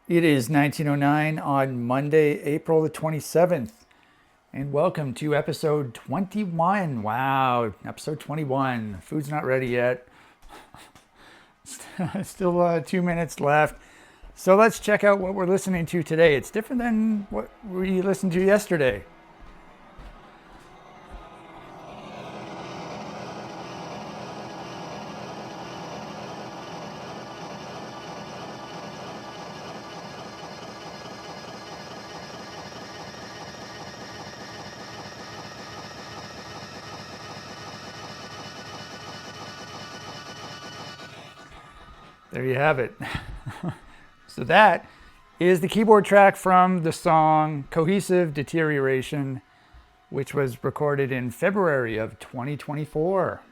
It is 1909 on Monday, April the 27th, and welcome to episode 21. Wow, episode 21. Food's not ready yet. Still 2 minutes left. So let's check out what we're listening to today. It's different than what we listened to yesterday. There you have it. So that is the keyboard track from the song Cohesive Deterioration, which was recorded in February of 2024.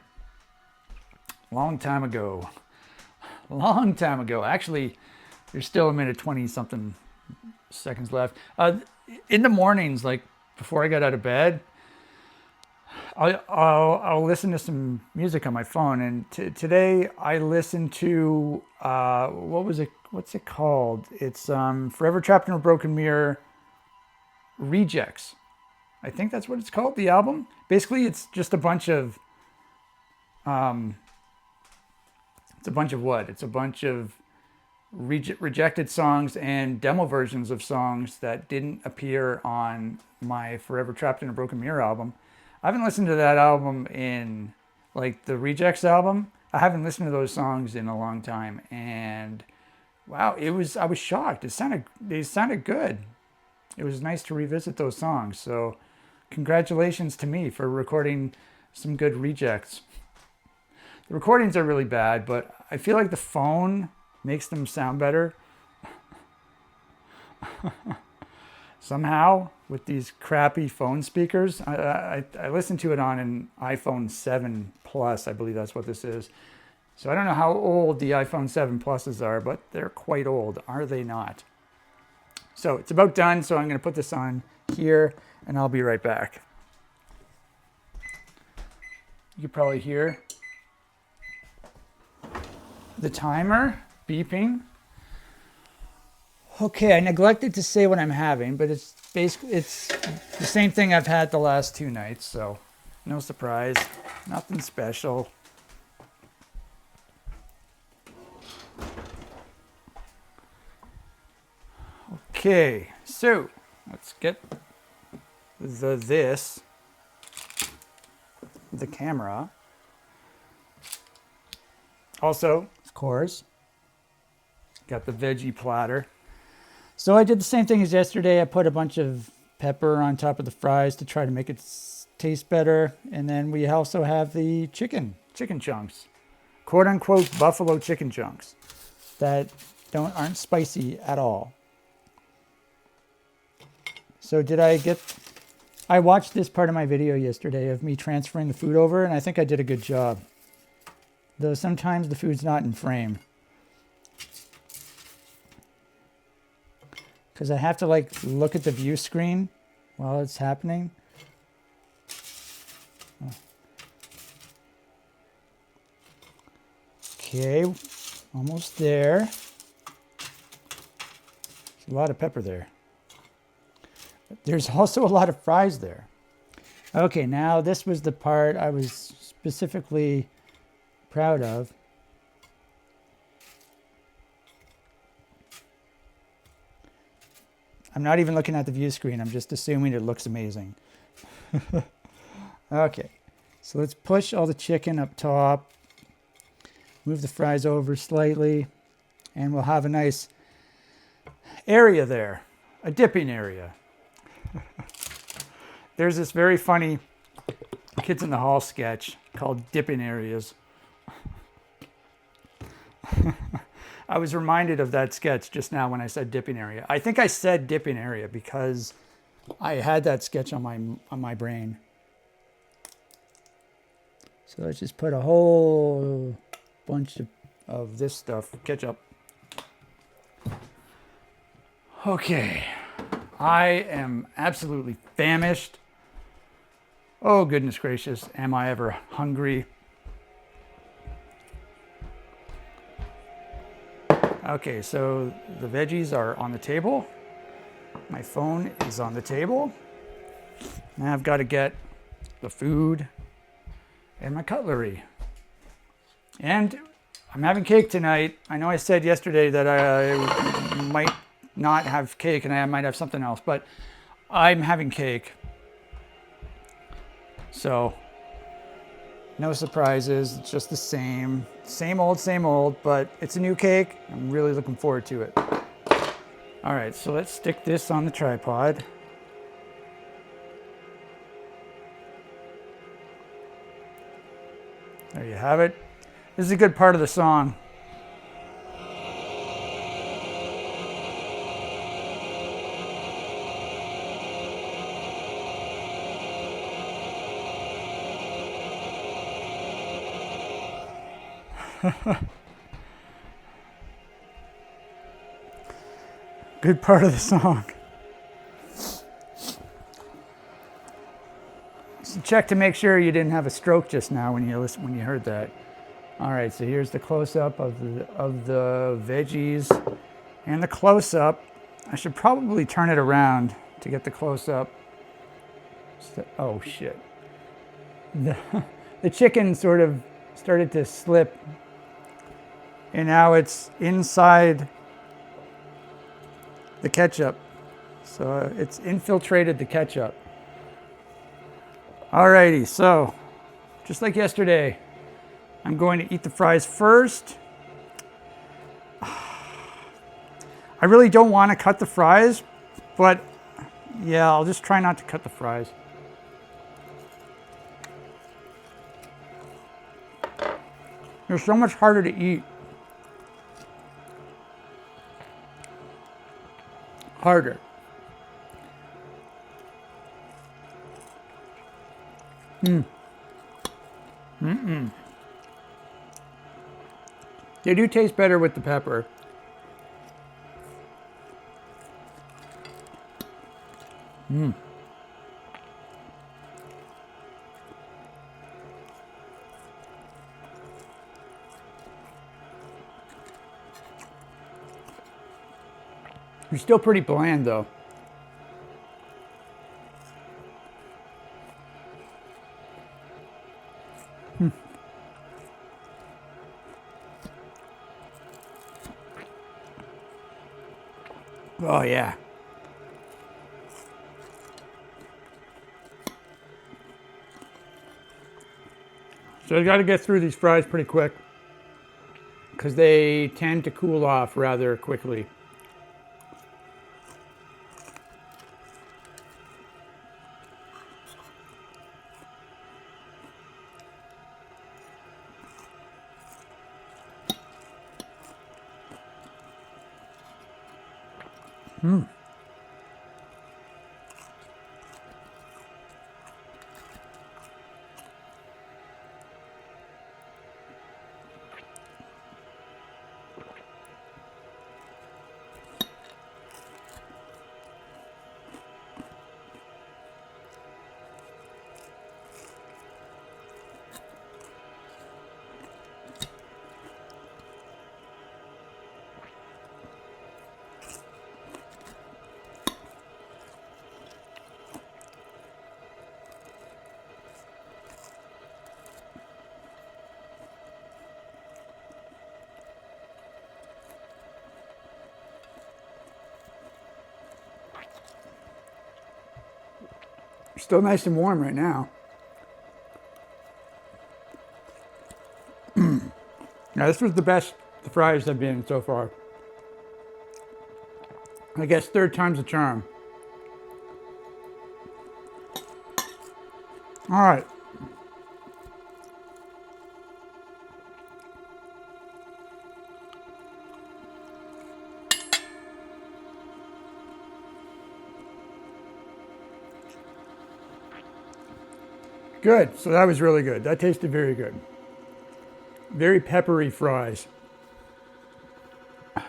Long time ago. Long time ago. Actually, there's still a minute 20 something seconds left. In the mornings, like before I got out of bed, I'll listen to some music on my phone. And today I listened to what was it? What's it called? It's Forever Trapped in a Broken Mirror Rejects. I think that's what it's called. The album. Basically, it's just a bunch of it's a bunch of what? It's a bunch of rejected songs and demo versions of songs that didn't appear on my Forever Trapped in a Broken Mirror album. I haven't listened to that album in, like, the Rejects album. I haven't listened to those songs in a long time, and wow, I was shocked. They sounded good. It was nice to revisit those songs. So, congratulations to me for recording some good rejects. The recordings are really bad, but I feel like the phone makes them sound better. Somehow, with these crappy phone speakers. I listened to it on an iPhone 7 Plus. I believe that's what this is. So I don't know how old the iPhone 7 Pluses are, but they're quite old, are they not? So it's about done, so I'm going to put this on here, and I'll be right back. You can probably hear the timer beeping. Okay, I neglected to say what I'm having, but it's the same thing I've had the last 2 nights, so no surprise, nothing special. Okay, so let's get the camera. Also, of course, got the veggie platter. So I did the same thing as yesterday. I put a bunch of pepper on top of the fries to try to make it taste better. And then we also have the chicken chunks, quote unquote buffalo chicken chunks that aren't spicy at all. So I watched this part of my video yesterday of me transferring the food over, and I think I did a good job. Though sometimes the food's not in frame. Because I have to look at the view screen while it's happening. Okay, almost there. There's a lot of pepper there. There's also a lot of fries there. Okay, now this was the part I was specifically proud of. I'm not even looking at the view screen. I'm just assuming it looks amazing. Okay, so let's push all the chicken up top. Move the fries over slightly. And we'll have a nice area there. A dipping area. There's this very funny Kids in the Hall sketch called Dipping Areas. I was reminded of that sketch just now when I said dipping area. I think I said dipping area because I had that sketch on my brain. So let's just put a whole bunch of this stuff, ketchup. Okay, I am absolutely famished. Oh, goodness gracious, am I ever hungry? Okay, so the veggies are on the table. My phone is on the table. Now I've got to get the food and my cutlery. And I'm having cake tonight. I know I said yesterday that I might not have cake and I might have something else, but I'm having cake. So, no surprises. It's just the same. Same old, but it's a new cake. I'm really looking forward to it. All right, so let's stick this on the tripod. There you have it. This is a good part of the song. Good part of the song. So check to make sure you didn't have a stroke just now when you heard that. All right, so here's the close-up of the veggies and the close-up. I should probably turn it around to get the close-up. Oh shit! The chicken sort of started to slip, and now it's inside the ketchup. So it's infiltrated the ketchup. Alrighty, so just like yesterday, I'm going to eat the fries first. I really don't want to cut the fries, but yeah, I'll just try not to cut the fries. They're so much harder to eat. Harder. They do taste better with the pepper. They're still pretty bland though. Oh yeah. So I got to get through these fries pretty quick because they tend to cool off rather quickly. Still nice and warm right now. Now this was the best the fries have been so far. I guess third time's a charm. All right. Good. So that was really good. That tasted very good. Very peppery fries.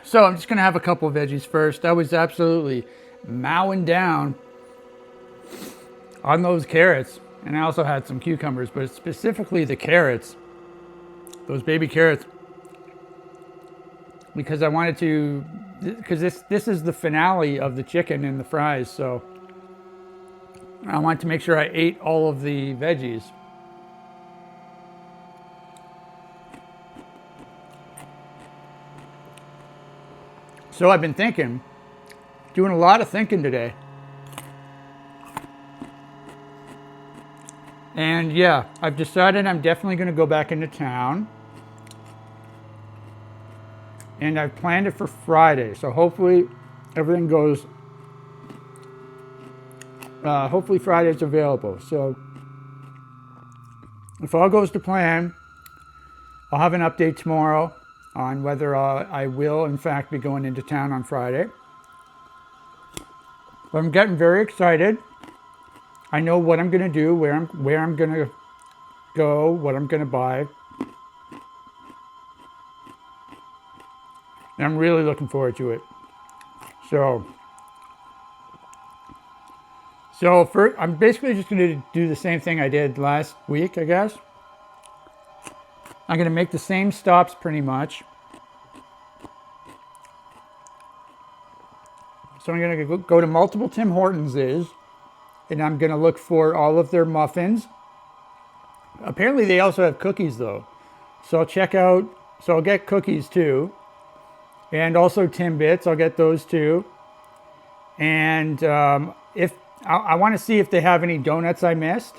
So I'm just going to have a couple of veggies first. I was absolutely mowing down on those carrots. And I also had some cucumbers, but specifically the carrots. Those baby carrots. because I wanted to, because this is the finale of the chicken and the fries, so I wanted to make sure I ate all of the veggies. So I've been thinking, doing a lot of thinking today. And yeah, I've decided I'm definitely going to go back into town. And I've planned it for Friday. So hopefully everything goes, hopefully Friday's available. So if all goes to plan, I'll have an update tomorrow on whether I will in fact be going into town on Friday. But I'm getting very excited. I know what I'm going to do, where I'm going to go, what I'm going to buy. And I'm really looking forward to it. So first, I'm basically just going to do the same thing I did last week, I guess. I'm going to make the same stops pretty much. So I'm going to go to multiple Tim Hortons's, and I'm going to look for all of their muffins. Apparently they also have cookies though. So I'll get cookies too. And also Timbits, I'll get those too. And if I want to see if they have any donuts I missed.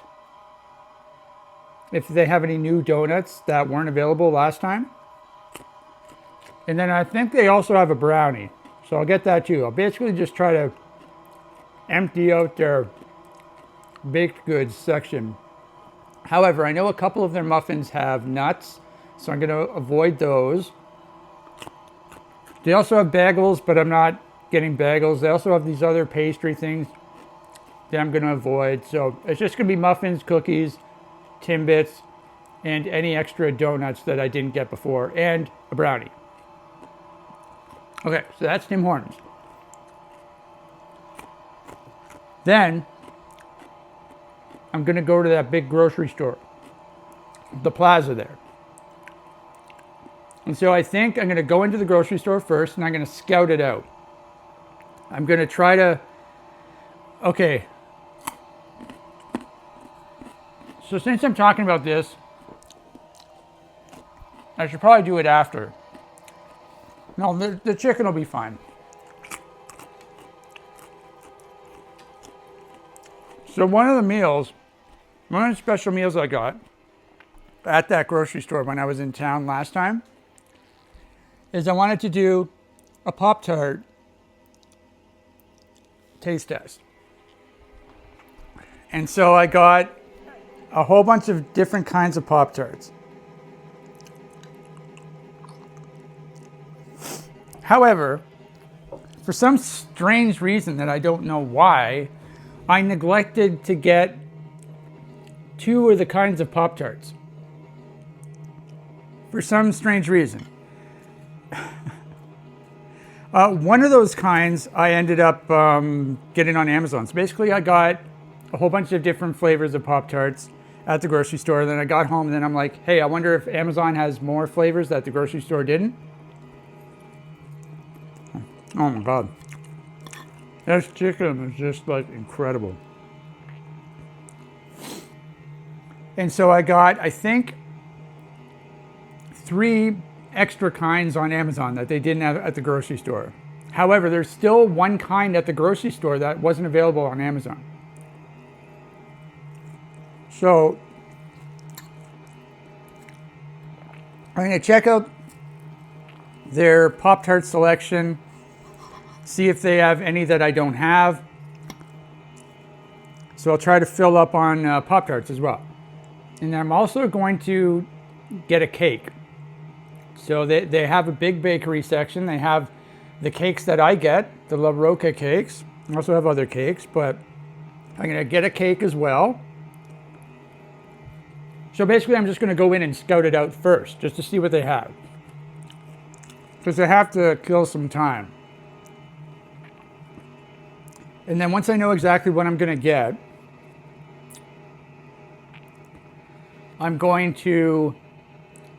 If they have any new donuts that weren't available last time. And then I think they also have a brownie. So I'll get that too. I'll basically just try to empty out their baked goods section. However, I know a couple of their muffins have nuts, so I'm going to avoid those. They also have bagels, but I'm not getting bagels. They also have these other pastry things that I'm going to avoid. So it's just going to be muffins, cookies, Timbits, and any extra donuts that I didn't get before, and a brownie. Okay, so that's Tim Hortons. Then I'm going to go to that big grocery store, the plaza there. And so I think I'm going to go into the grocery store first, and I'm going to scout it out. I'm going to try to, okay. So since I'm talking about this, I should probably do it after. No, the chicken will be fine. So one of the special meals I got at that grocery store when I was in town last time is I wanted to do a Pop-Tart taste test. And so I got a whole bunch of different kinds of Pop-Tarts. However, for some strange reason that I don't know why, I neglected to get two of the kinds of Pop-Tarts. For some strange reason. One of those kinds I ended up getting on Amazon. So basically I got a whole bunch of different flavors of Pop-Tarts at the grocery store. Then I got home and then I'm like, hey, I wonder if Amazon has more flavors that the grocery store didn't. Oh my God. This chicken is just like incredible. And so I got, I think, 3 extra kinds on Amazon that they didn't have at the grocery store. However, there's still one kind at the grocery store that wasn't available on Amazon. So I'm going to check out their Pop-Tart selection, see if they have any that I don't have. So I'll try to fill up on Pop-Tarts as well. And I'm also going to get a cake. So they have a big bakery section. They have the cakes that I get, the La Roca cakes. I also have other cakes, but I'm going to get a cake as well. So basically I'm just going to go in and scout it out first, just to see what they have. Because I have to kill some time. And then once I know exactly what I'm going to get, I'm going to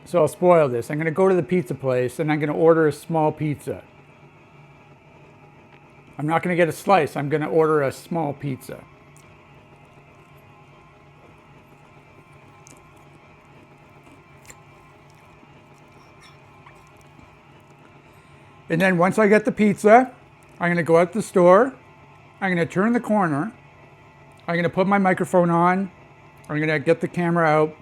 So I'll spoil this. I'm going to go to the pizza place and I'm going to order a small pizza. I'm not going to get a slice. I'm going to order a small pizza. And then once I get the pizza, I'm going to go out the store. I'm going to turn the corner. I'm going to put my microphone on. I'm going to get the camera out.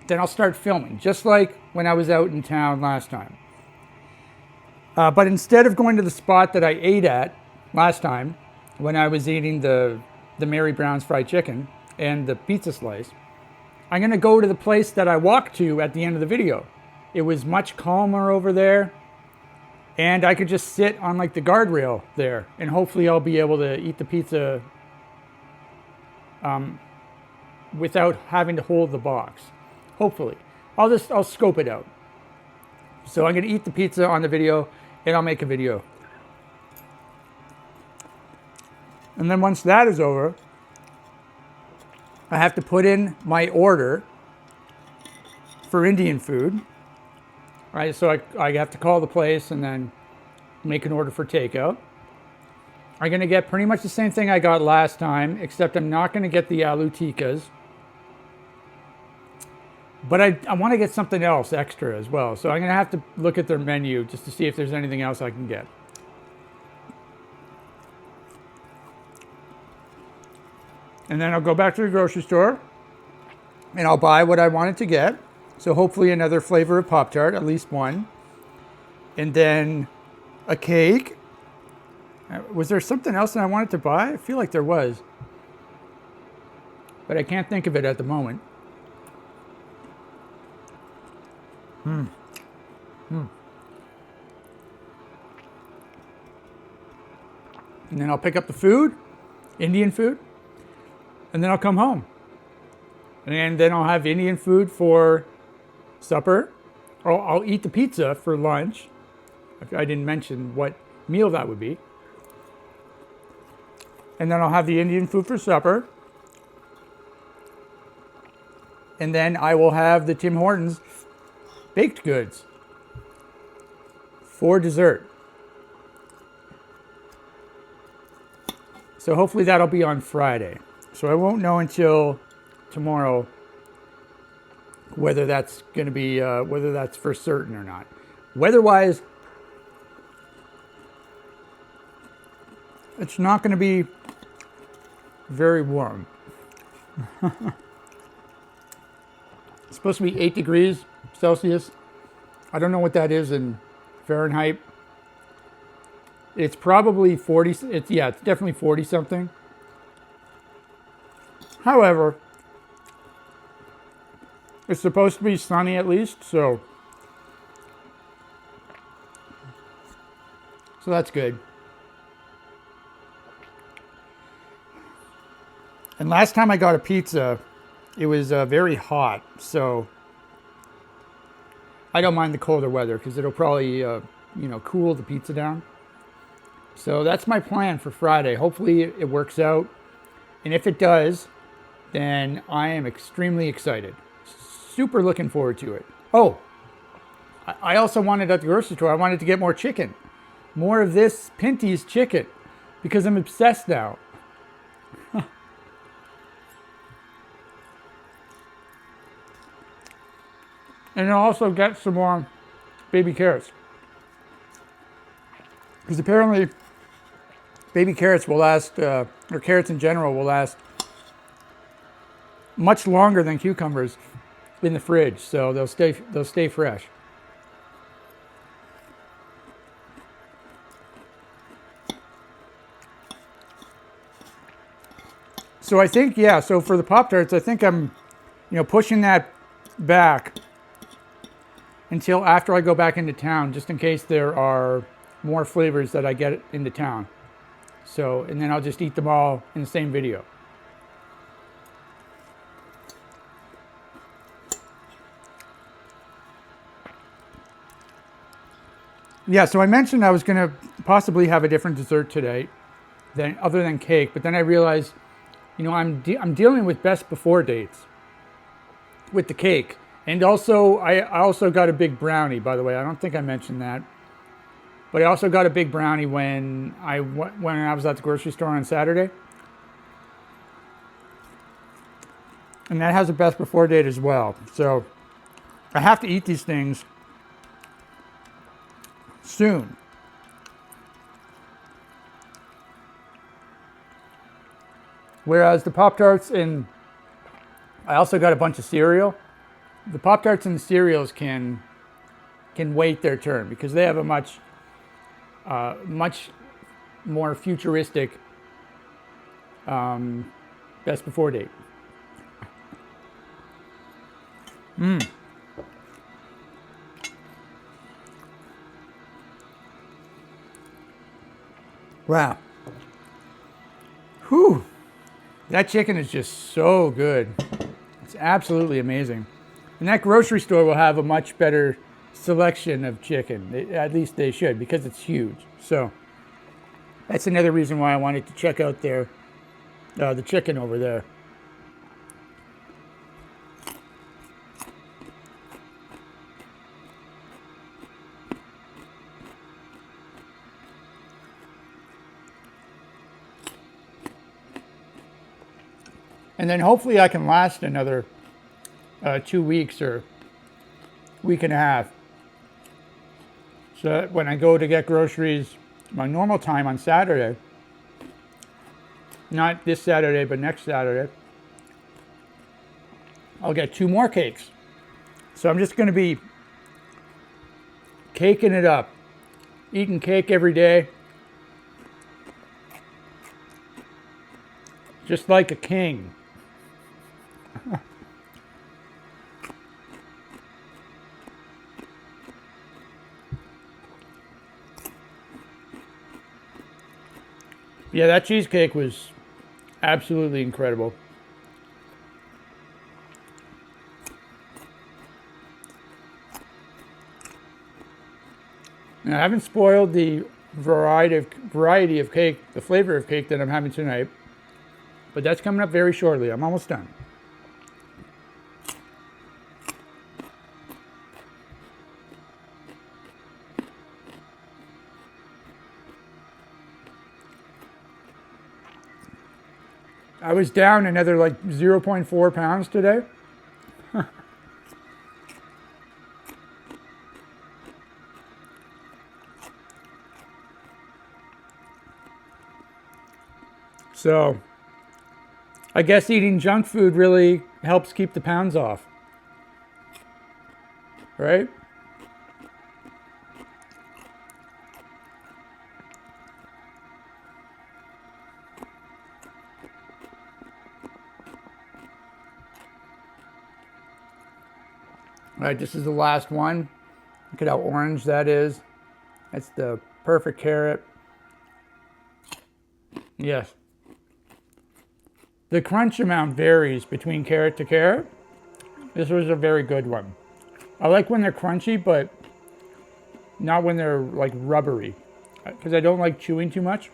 Then I'll start filming, just like when I was out in town last time. But instead of going to the spot that I ate at last time, when I was eating the Mary Brown's fried chicken and the pizza slice, I'm going to go to the place that I walked to at the end of the video. It was much calmer over there. And I could just sit on like the guardrail there, and hopefully I'll be able to eat the pizza without having to hold the box. Hopefully. I'll scope it out. So I'm going to eat the pizza on the video, and I'll make a video. And then once that is over, I have to put in my order for Indian food. Right, so I have to call the place and then make an order for takeout. I'm going to get pretty much the same thing I got last time, except I'm not going to get the aloo tikkas. But I want to get something else extra as well. So I'm going to have to look at their menu just to see if there's anything else I can get. And then I'll go back to the grocery store and I'll buy what I wanted to get. So hopefully another flavor of Pop-Tart, at least one. And then a cake. Was there something else that I wanted to buy? I feel like there was. But I can't think of it at the moment. And then I'll pick up the food, Indian food, and then I'll come home. And then I'll have Indian food for supper, or I'll eat the pizza for lunch. I didn't mention what meal that would be. And then I'll have the Indian food for supper. And then I will have the Tim Hortons baked goods for dessert. So hopefully that'll be on Friday. So I won't know until tomorrow whether that's going to be, whether that's for certain or not. Weather-wise, it's not going to be very warm. It's supposed to be 8 degrees Celsius. I don't know what that is in Fahrenheit. It's probably 40, it's definitely 40 something. However, it's supposed to be sunny at least, so that's good. And last time I got a pizza, it was very hot, so I don't mind the colder weather because it'll probably cool the pizza down. So that's my plan for Friday. Hopefully it works out, and if it does, then I am extremely excited. Super looking forward to it. Oh, I also wanted at the grocery store, I wanted to get more chicken. More of this Pinty's chicken because I'm obsessed now. And I'll also get some more baby carrots. Because apparently baby carrots will last, or carrots in general will last much longer than cucumbers in the fridge, so they'll stay fresh. So I think, so for the Pop-Tarts, I think I'm, pushing that back until after I go back into town, just in case there are more flavors that I get into town. So, and then I'll just eat them all in the same video. Yeah, so I mentioned I was going to possibly have a different dessert today, other than cake, but then I realized, I'm dealing with best before dates with the cake, And also, I also got a big brownie, by the way. I don't think I mentioned that. But I also got a big brownie when I was at the grocery store on Saturday. And that has a best before date as well. So I have to eat these things soon. Whereas the Pop-Tarts and I also got a bunch of cereal. The Pop-Tarts and the cereals can wait their turn because they have a much more futuristic best before date. Wow. Whew. That chicken is just so good. It's absolutely amazing. And that grocery store will have a much better selection of chicken. At least they should, because it's huge. So that's another reason why I wanted to check out the chicken over there. And then hopefully I can last another 2 weeks or week and a half. So that when I go to get groceries, my normal time on Saturday, not this Saturday, but next Saturday, I'll get 2 more cakes. So I'm just going to be caking it up, eating cake every day, just like a king. Yeah, that cheesecake was absolutely incredible. And I haven't spoiled the variety of cake, the flavor of cake that I'm having tonight, but that's coming up very shortly. I'm almost done. I was down another like 0.4 pounds today. So I guess eating junk food really helps keep the pounds off, right? All right, this is the last one. Look at how orange that is. That's the perfect carrot. Yes. The crunch amount varies between carrot to carrot. This was a very good one. I like when they're crunchy, but not when they're like rubbery, because I don't like chewing too much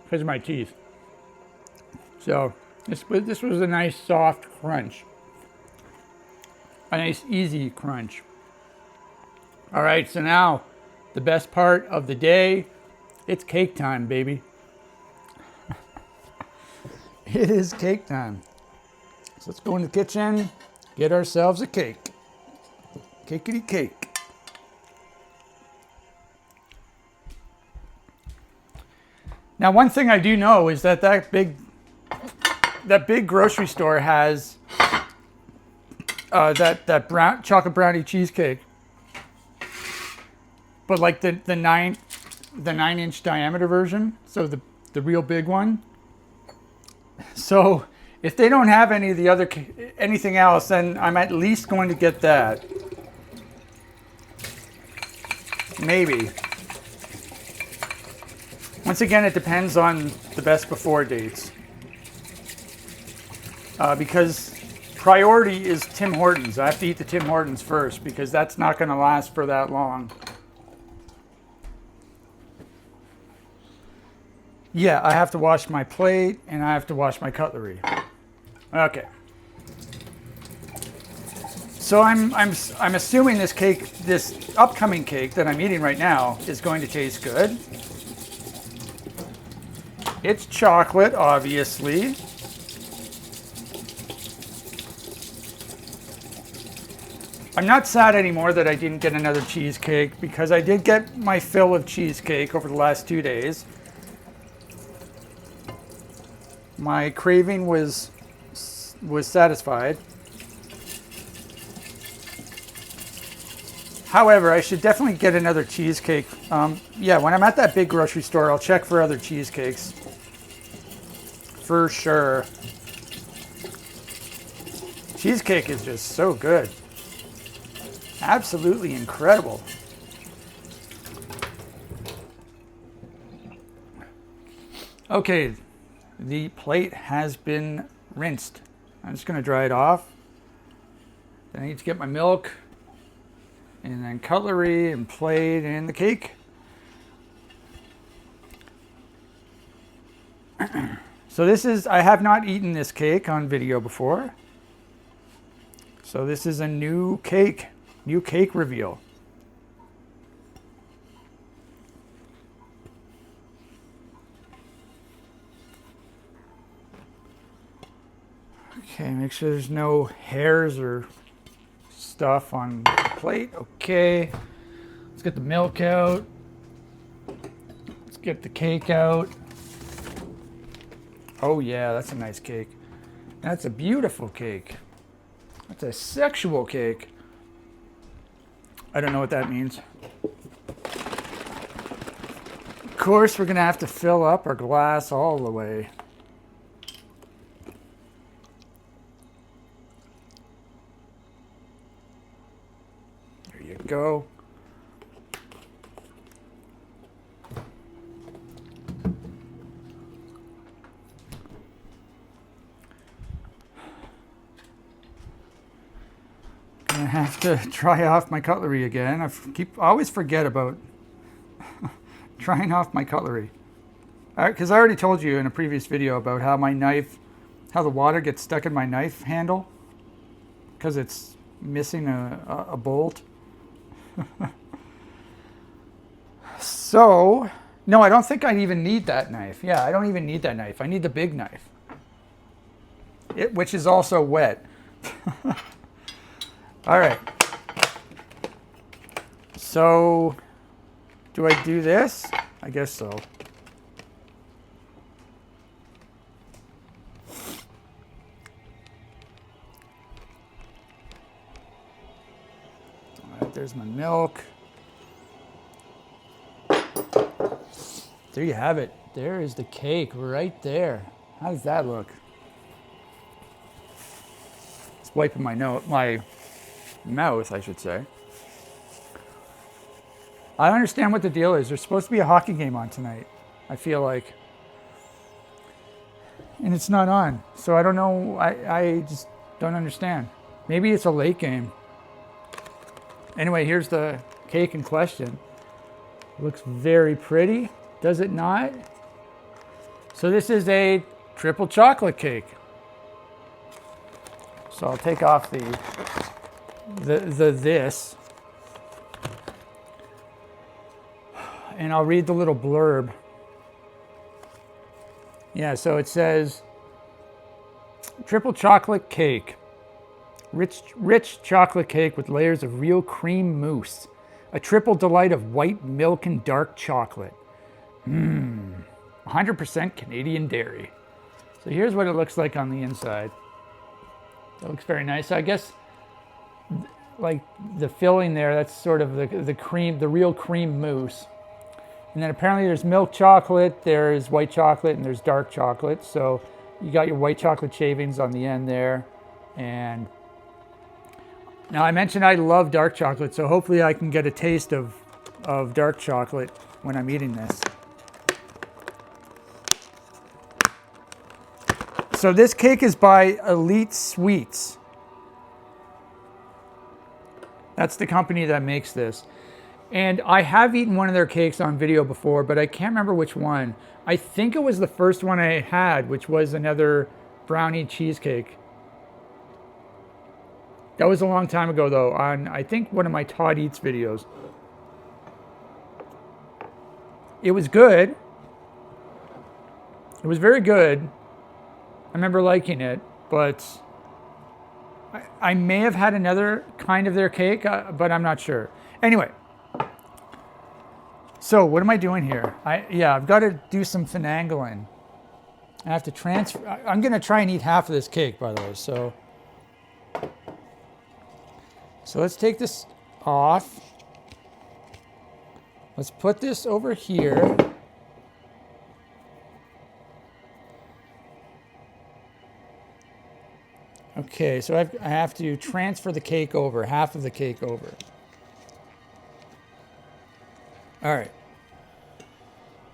because of my teeth. So this was a nice soft crunch. A nice easy crunch. All right, so now the best part of the day, it's cake time, baby. It is cake time. So let's go in the kitchen, get ourselves a cake. Cakety cake. Now, one thing I do know is that big grocery store has that brown chocolate brownie cheesecake, but like the 9-inch diameter version, so the real big one. So if they don't have anything else, then I'm at least going to get that. Maybe. Once again, it depends on the best before dates. Because priority is Tim Hortons. I have to eat the Tim Hortons first because that's not going to last for that long. Yeah, I have to wash my plate and I have to wash my cutlery. Okay. So I'm assuming this cake, this upcoming cake that I'm eating right now, is going to taste good. It's chocolate, obviously. I'm not sad anymore that I didn't get another cheesecake because I did get my fill of cheesecake over the last 2 days. My craving was satisfied. However, I should definitely get another cheesecake. Yeah, when I'm at that big grocery store, I'll check for other cheesecakes. For sure. Cheesecake is just so good. Absolutely incredible. Okay, the plate has been rinsed. I'm just going to dry it off. Then I need to get my milk, and then cutlery and plate and the cake. So this is, I have not eaten this cake on video before. So this is a new cake reveal. Okay, make sure there's no hairs or stuff on the plate. Okay, let's get the milk out. Let's get the cake out. Oh yeah, that's a nice cake. That's a beautiful cake. That's a sexual cake. I don't know what that means. Of course, we're gonna have to fill up our glass all the way. There you go. I have to dry off my cutlery again. I always forget about drying off my cutlery. Because I already told you in a previous video about how my knife, how the water gets stuck in my knife handle because it's missing a bolt. So, no, I don't think I even need that knife. Yeah, I don't even need that knife. I need the big knife, which is also wet. All right. So, do I do this? I guess so. All right, there's my milk. There you have it. There is the cake right there. How does that look? Just wiping my mouth, I should say. I understand what the deal is. There's supposed to be a hockey game on tonight, I feel like. And it's not on. So I don't know. I just don't understand. Maybe it's a late game. Anyway, here's the cake in question. It looks very pretty, does it not? So this is a triple chocolate cake. So I'll take off this. And I'll read the little blurb. Yeah, so it says, triple chocolate cake. Rich chocolate cake with layers of real cream mousse. A triple delight of white milk and dark chocolate. 100% Canadian dairy. So here's what it looks like on the inside. That looks very nice. So I guess like the filling there, that's sort of the cream, the real cream mousse. And then apparently there's milk chocolate, there's white chocolate, and there's dark chocolate. So you got your white chocolate shavings on the end there. And now I mentioned I love dark chocolate, so hopefully I can get a taste of dark chocolate when I'm eating this. So this cake is by Elite Sweets. That's the company that makes this. And I have eaten one of their cakes on video before, but I can't remember which one. I think it was the first one I had, which was another brownie cheesecake. That was a long time ago, though, on, I think, one of my Todd Eats videos. It was good. It was very good. I remember liking it, but I may have had another kind of their cake, but I'm not sure. Anyway, so what am I doing here? I've got to do some finagling. I have to transfer. I'm going to try and eat half of this cake, by the way. So let's take this off. Let's put this over here. Okay, so I have to transfer the cake over, half of the cake over. All right.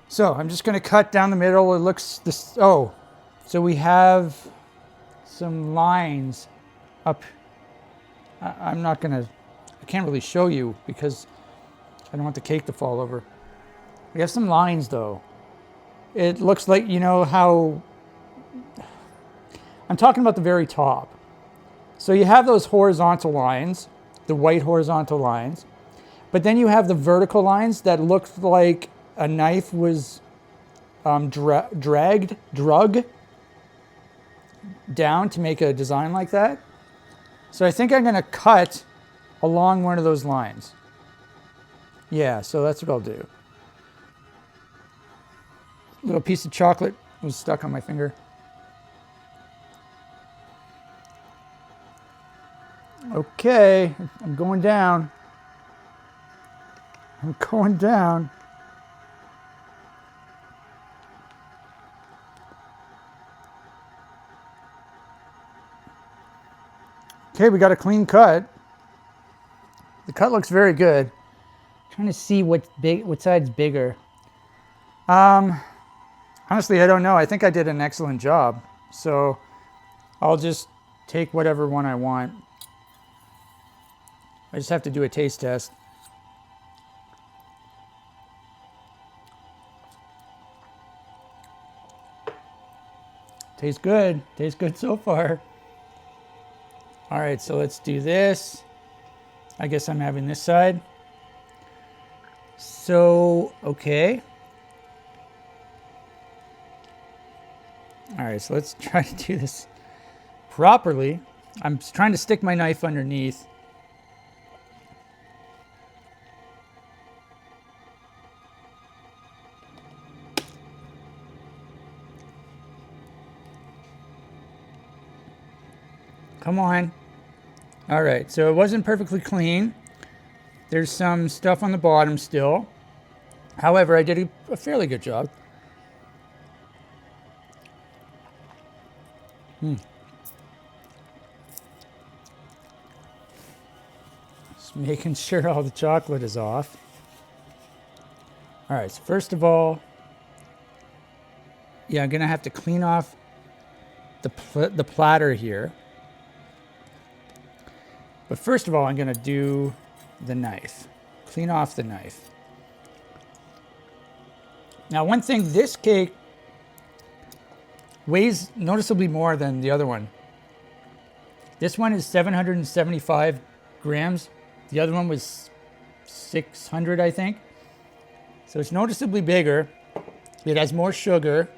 So I'm just going to cut down the middle. It looks this. Oh, so we have some lines up. I'm not going to. I can't really show you because I don't want the cake to fall over. We have some lines though. It looks like, you know how. I'm talking about the very top. So you have those horizontal lines, the white horizontal lines, but then you have the vertical lines that look like a knife was drug down to make a design like that. So I think I'm going to cut along one of those lines. Yeah, so that's what I'll do. A little piece of chocolate was stuck on my finger. Okay, I'm going down. I'm going down. Okay, we got a clean cut. The cut looks very good. I'm trying to see what side's bigger. Honestly, I don't know. I think I did an excellent job. So I'll just take whatever one I want. I just have to do a taste test. Tastes good. Tastes good so far. All right, so let's do this. I guess I'm having this side. So, okay. All right, so let's try to do this properly. I'm trying to stick my knife underneath. Come on. All right, so it wasn't perfectly clean. There's some stuff on the bottom still. However, I did a fairly good job. Just making sure all the chocolate is off. All right, so first of all, yeah, I'm gonna have to clean off the platter here. But first of all, I'm gonna do the knife. Clean off the knife. Now, one thing, this cake weighs noticeably more than the other one. This one is 775 grams. The other one was 600, I think. So it's noticeably bigger. It has more sugar.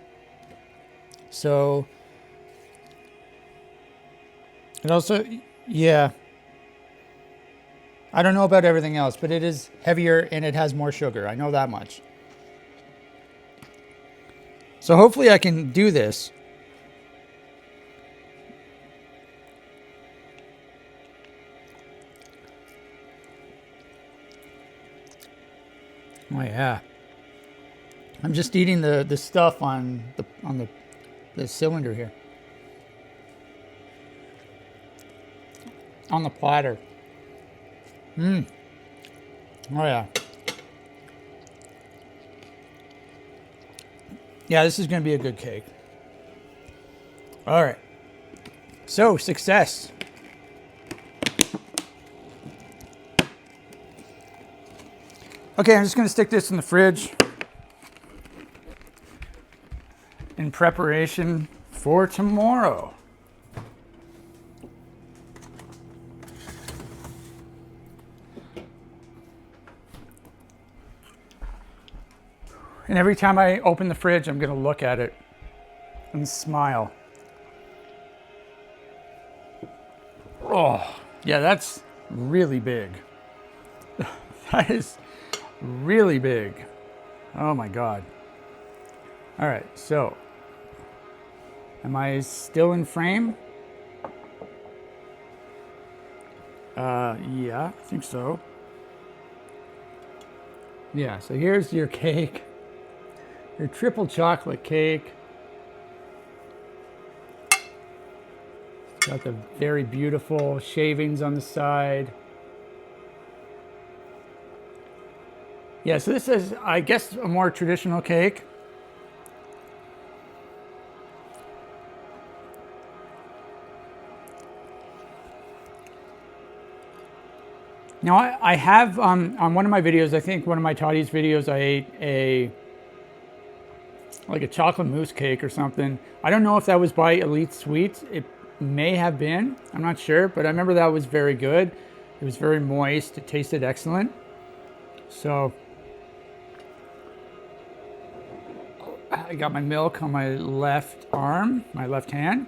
So, and also, yeah. I don't know about everything else, but it is heavier and it has more sugar. I know that much. So hopefully I can do this. Oh yeah. I'm just eating the stuff on the cylinder here. On the platter. Oh yeah. Yeah, this is going to be a good cake. All right. So, success. Okay, I'm just going to stick this in the fridge in preparation for tomorrow. And every time I open the fridge, I'm going to look at it and smile. Oh, yeah, that's really big. That is really big. Oh my God. All right, so am I still in frame? Yeah, I think so. Yeah, so here's your cake, your triple chocolate cake. It's got the very beautiful shavings on the side. Yeah, so this is, I guess, a more traditional cake. Now, I have, on one of my videos, I think one of my Toddy's videos, I ate like a chocolate mousse cake or something. I don't know if that was by Elite Sweets. It may have been. I'm not sure, but I remember that was very good. It was very moist. It tasted excellent. So I got my milk on my left arm, my left hand.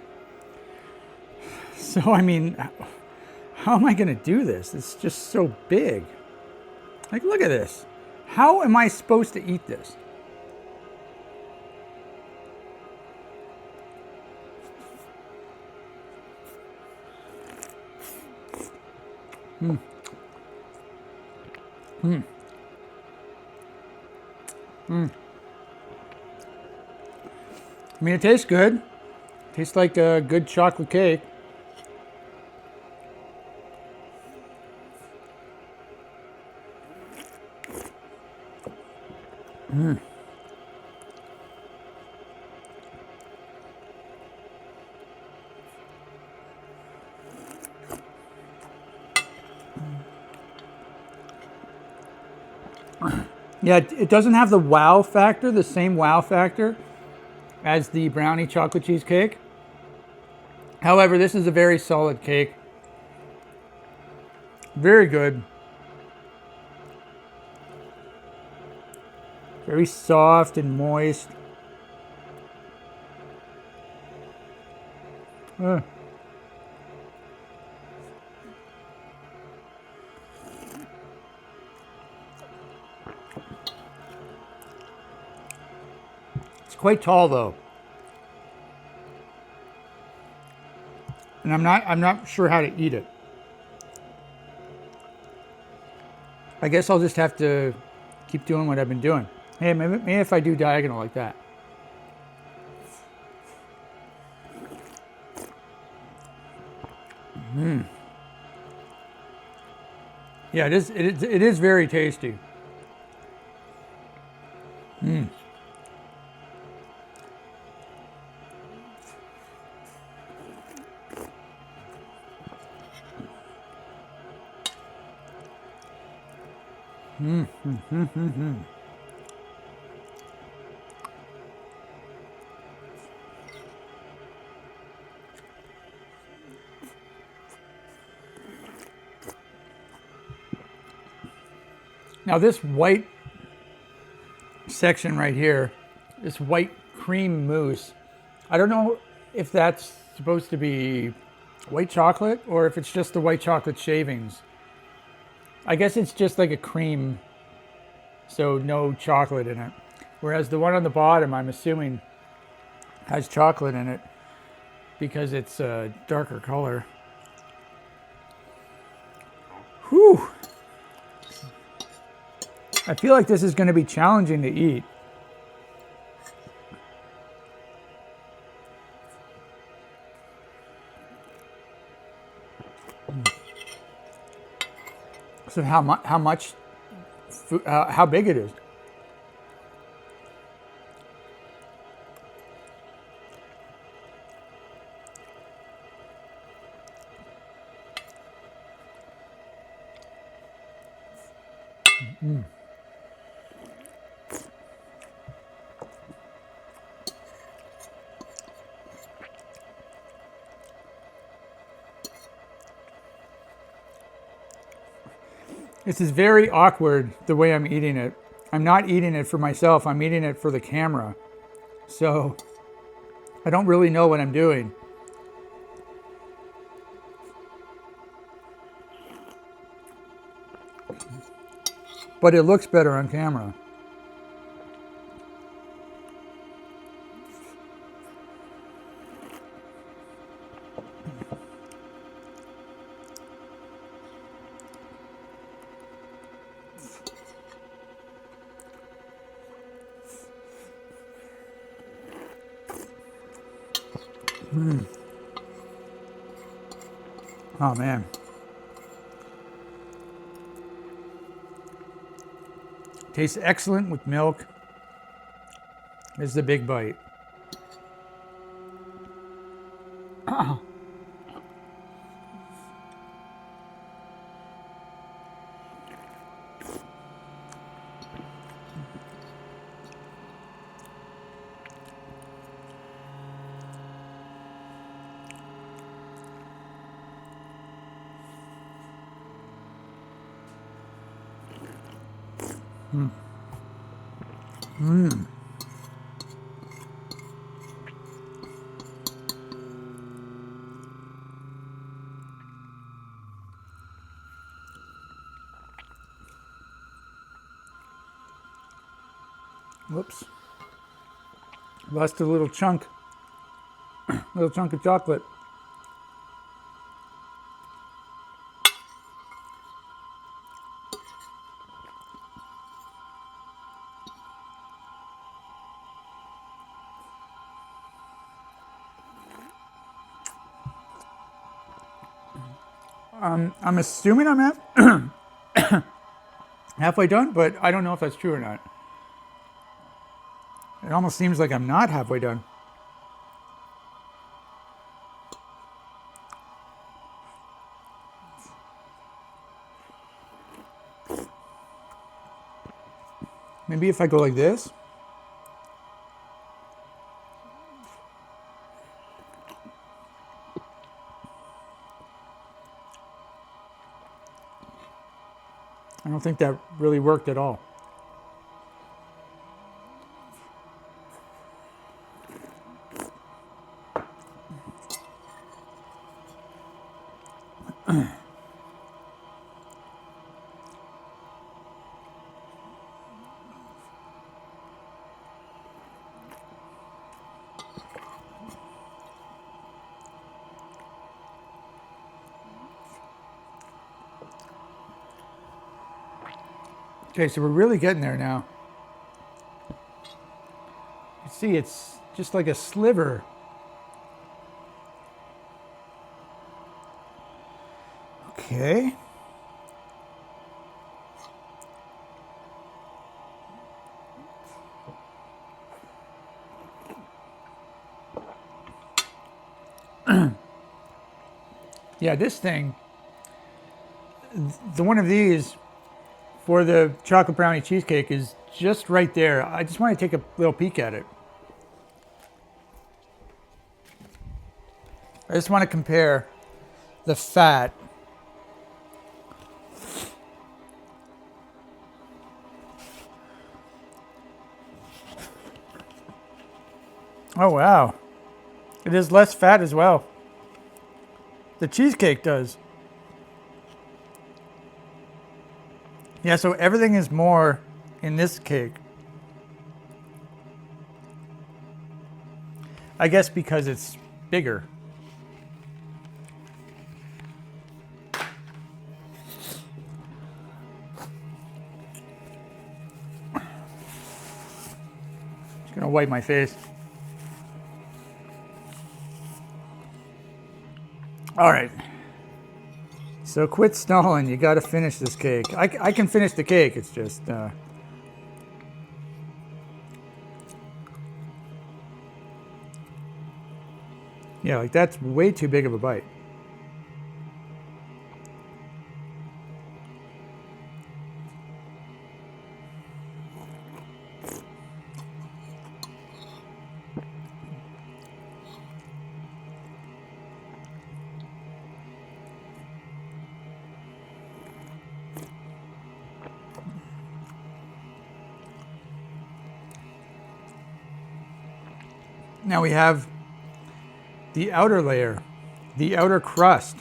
So, I mean, how am I going to do this? It's just so big. Like, look at this. How am I supposed to eat this? I mean, it tastes good. It tastes like a good chocolate cake. Yeah, it doesn't have the wow factor, the same wow factor as the brownie chocolate cheesecake. However, this is a very solid cake. Very good. Very soft and moist. It's quite tall though. And I'm not sure how to eat it. I guess I'll just have to keep doing what I've been doing. Hey, maybe if I do diagonal like that. Yeah, it is very tasty. Now this white section right here, this white cream mousse, I don't know if that's supposed to be white chocolate or if it's just the white chocolate shavings. I guess it's just like a cream, so no chocolate in it. Whereas the one on the bottom, I'm assuming, has chocolate in it because it's a darker color. Whew. I feel like this is going to be challenging to eat. So how big it is? This is very awkward the way I'm eating it. I'm not eating it for myself. I'm eating it for the camera. So I don't really know what I'm doing. But it looks better on camera. Oh man. Tastes excellent with milk. This is the big bite. Whoops. Lost a little chunk of chocolate. I'm assuming I'm halfway done, but I don't know if that's true or not. It almost seems like I'm not halfway done. Maybe if I go like this. I don't think that really worked at all. Okay, so we're really getting there now. You see, it's just like a sliver. Okay. Yeah, this thing, the one of these for the chocolate brownie cheesecake is just right there. I just want to take a little peek at it. I just want to compare the fat. Oh wow. It is less fat as well. The cheesecake does. Yeah, so everything is more in this cake. I guess because it's bigger. Just gonna wipe my face. All right. So quit stalling. You got to finish this cake. I can finish the cake. It's just. Yeah, like that's way too big of a bite. Now we have the outer layer, the outer crust.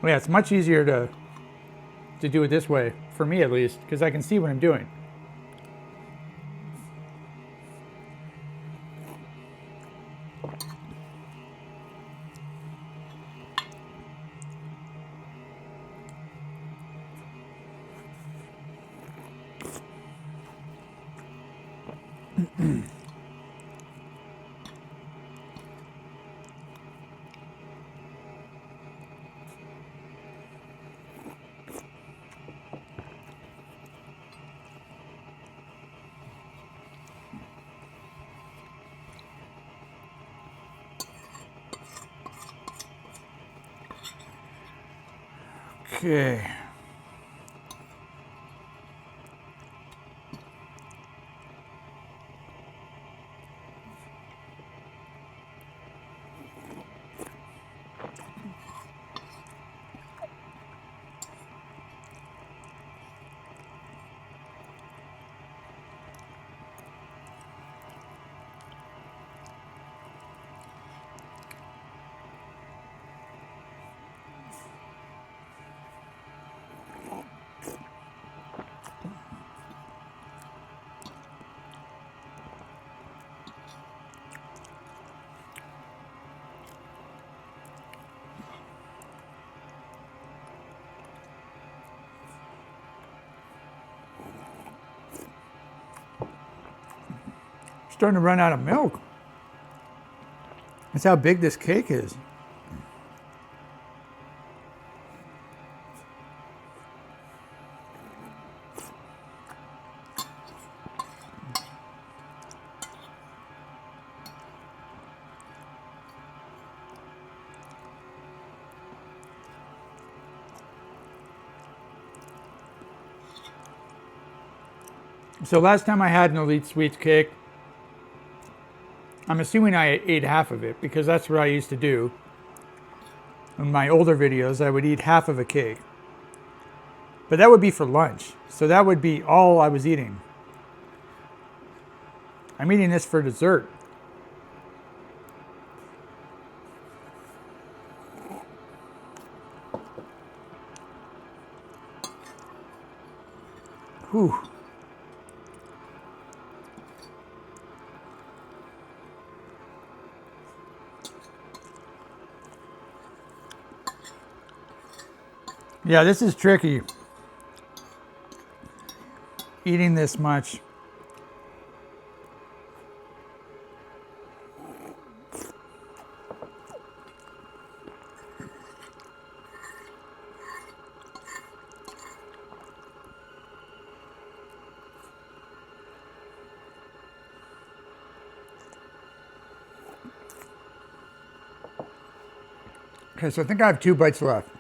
Well, yeah, it's much easier to do it this way, for me at least, because I can see what I'm doing. Okay. Starting to run out of milk. That's how big this cake is. So last time I had an Elite Sweets cake, I'm assuming I ate half of it because that's what I used to do. In my older videos, I would eat half of a cake. But that would be for lunch. So that would be all I was eating. I'm eating this for dessert. Whew. Yeah, this is tricky. Eating this much. Okay, so I think I have 2 bites left.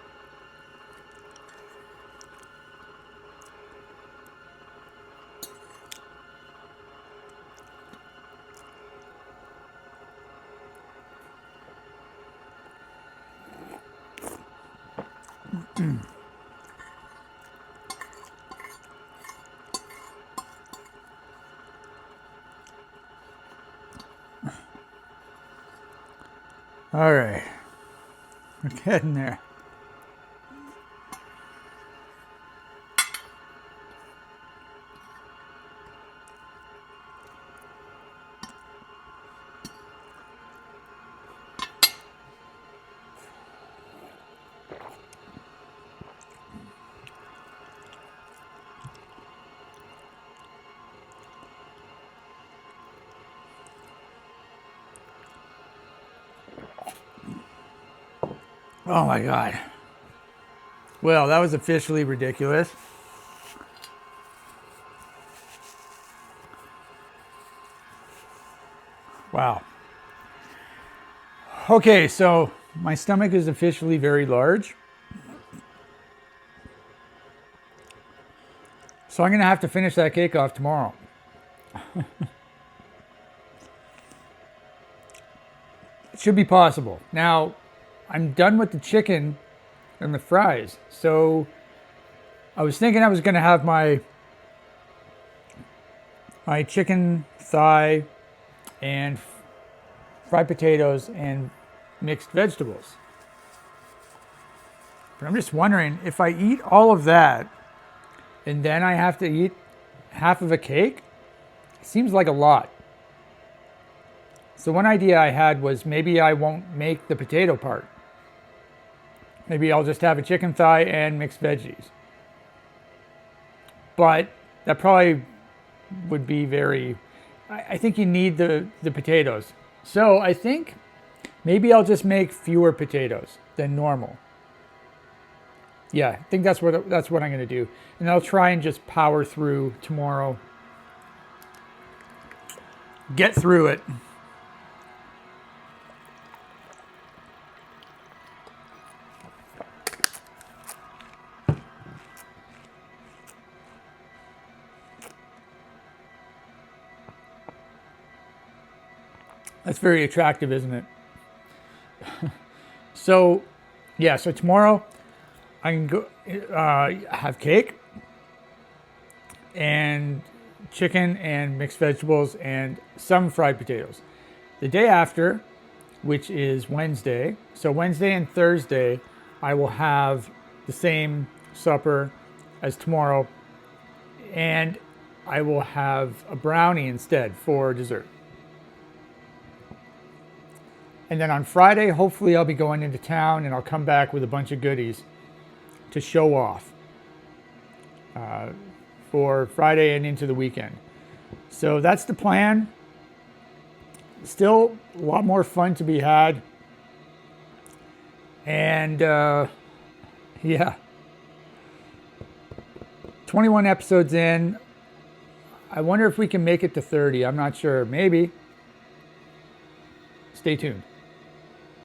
All right, we're getting there. Oh my God. Well, that was officially ridiculous. Wow. Okay, so my stomach is officially very large. So I'm going to have to finish that cake off tomorrow. It should be possible. Now, I'm done with the chicken and the fries. So I was thinking I was going to have my my chicken thigh and fried potatoes and mixed vegetables. But I'm just wondering, if I eat all of that and then I have to eat half of a cake, it seems like a lot. So one idea I had was maybe I won't make the potato part. Maybe I'll just have a chicken thigh and mixed veggies. But that probably would be very, I think you need the potatoes. So I think maybe I'll just make fewer potatoes than normal. Yeah, I think that's what I'm going to do. And I'll try and just power through tomorrow. Get through it. That's very attractive, isn't it? So, yeah, so tomorrow I can go have cake and chicken and mixed vegetables and some fried potatoes. The day after, which is Wednesday, so Wednesday and Thursday, I will have the same supper as tomorrow, and I will have a brownie instead for dessert. And then on Friday, hopefully I'll be going into town and I'll come back with a bunch of goodies to show off for Friday and into the weekend. So that's the plan. Still a lot more fun to be had. And yeah, 21 episodes in. I wonder if we can make it to 30. I'm not sure. Maybe. Stay tuned.